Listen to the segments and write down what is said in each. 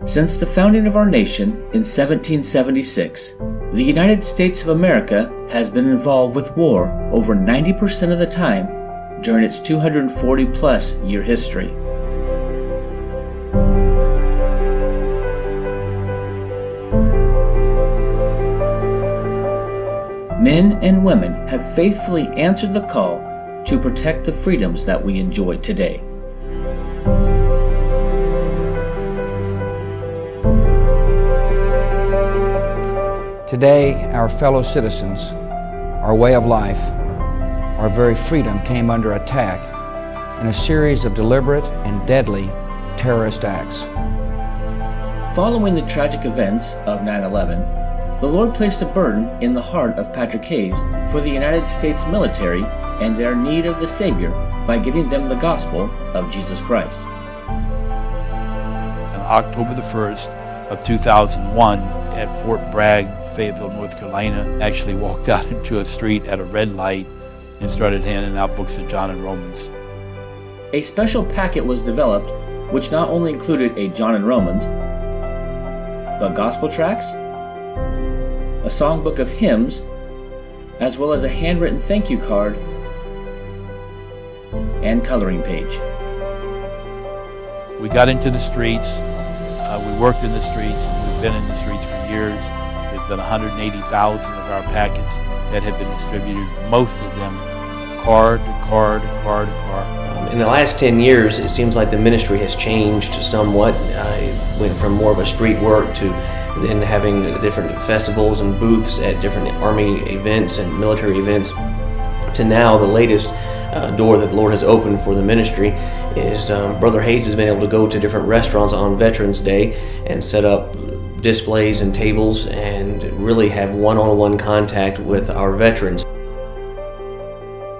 Since the founding of our nation in 1776, the United States of America has been involved with war over 90% of the time during its 240-plus year history. Men and women have faithfully answered the call to protect the freedoms that we enjoy today. Today, our fellow citizens, our way of life, our very freedom came under attack in a series of deliberate and deadly terrorist acts. Following the tragic events of 9/11, the Lord placed a burden in the heart of Patrick Hayes for the United States military and their need of the Savior by getting them the gospel of Jesus Christ. On October the 1st of 2001 at Fort Bragg, Fayetteville, North Carolina, actually walked out into a street at a red light and started handing out books of John and Romans. A special packet was developed which not only included a John and Romans, but gospel tracts, a songbook of hymns, as well as a handwritten thank you card and coloring page. We got into the streets, we worked in the streets, and we've been in the streets for years. There's been 180,000 of our packets that have been distributed, most of them card to card to card to card. In the last 10 years, it seems like the ministry has changed somewhat. It went from more of a street work to then having different festivals and booths at different Army events and military events, to now the latest door that the Lord has opened for the ministry is Brother Hayes has been able to go to different restaurants on Veterans Day and set up displays and tables and really have one-on-one contact with our veterans.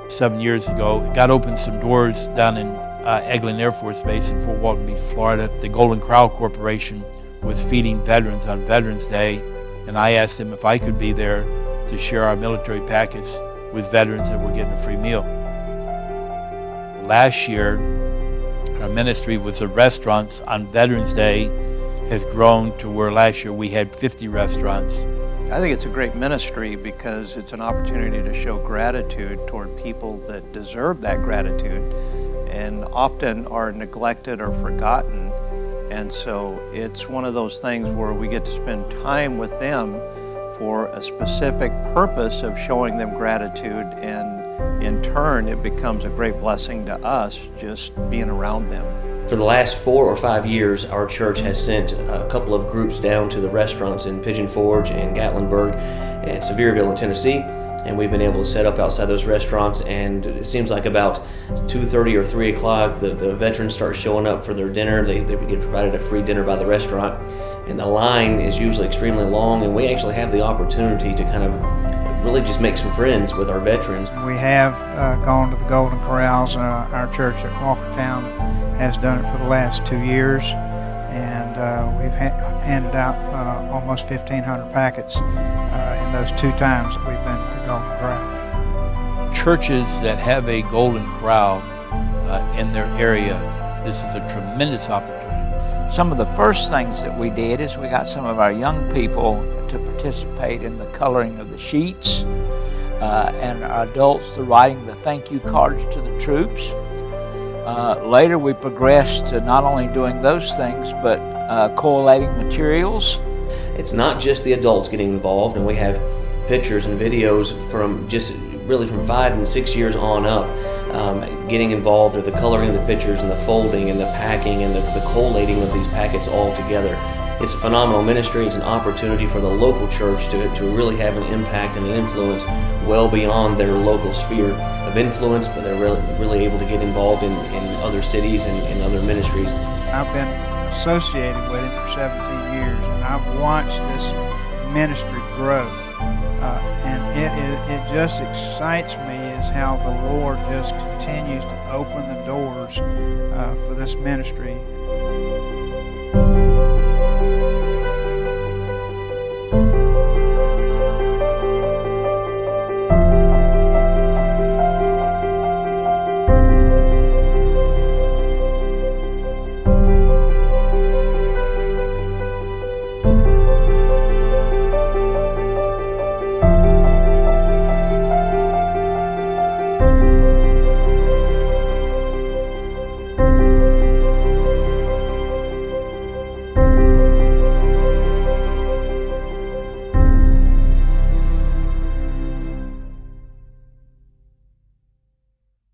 7 years ago, God opened some doors down in Eglin Air Force Base in Fort Walton Beach, Florida. The Golden Corral Corporation was feeding veterans on Veterans Day, and I asked them if I could be there to share our military packets with veterans that were getting a free meal. Last year, our ministry with the restaurants on Veterans Day has grown to where last year we had 50 restaurants. I think it's a great ministry because it's an opportunity to show gratitude toward people that deserve that gratitude and often are neglected or forgotten. And so it's one of those things where we get to spend time with them for a specific purpose of showing them gratitude, and in turn it becomes a great blessing to us just being around them. For the last 4 or 5 years, our church has sent a couple of groups down to the restaurants in Pigeon Forge and Gatlinburg and Sevierville in Tennessee, and we've been able to set up outside those restaurants, and it seems like about 2:30 or 3 o'clock the veterans start showing up for their dinner. They get provided a free dinner by the restaurant, and the line is usually extremely long, and we actually have the opportunity to kind of really just make some friends with our veterans. We have gone to the Golden Corrals. Our church at Walkertown has done it for the last 2 years, and we've handed out almost 1,500 packets in those 2 times that we've been to the Golden Corral. Churches that have a Golden Corral in their area, this is a tremendous opportunity. Some of the first things that we did is we got some of our young people to participate in the coloring of the sheets, and our adults to writing the thank you cards to the troops. Later we progressed to not only doing those things, but collating materials. It's not just the adults getting involved, and we have pictures and videos from just really from 5 and 6 years on up, getting involved with the coloring of the pictures and the folding and the packing and the collating of these packets all together. It's a phenomenal ministry. It's an opportunity for the local church to really have an impact and an influence well beyond their local sphere of influence, but they're really able to get involved in other cities and other ministries. I've been associated with it for 17 years, and I've watched this ministry grow, and it just excites me is how the Lord just continues to open the doors for this ministry.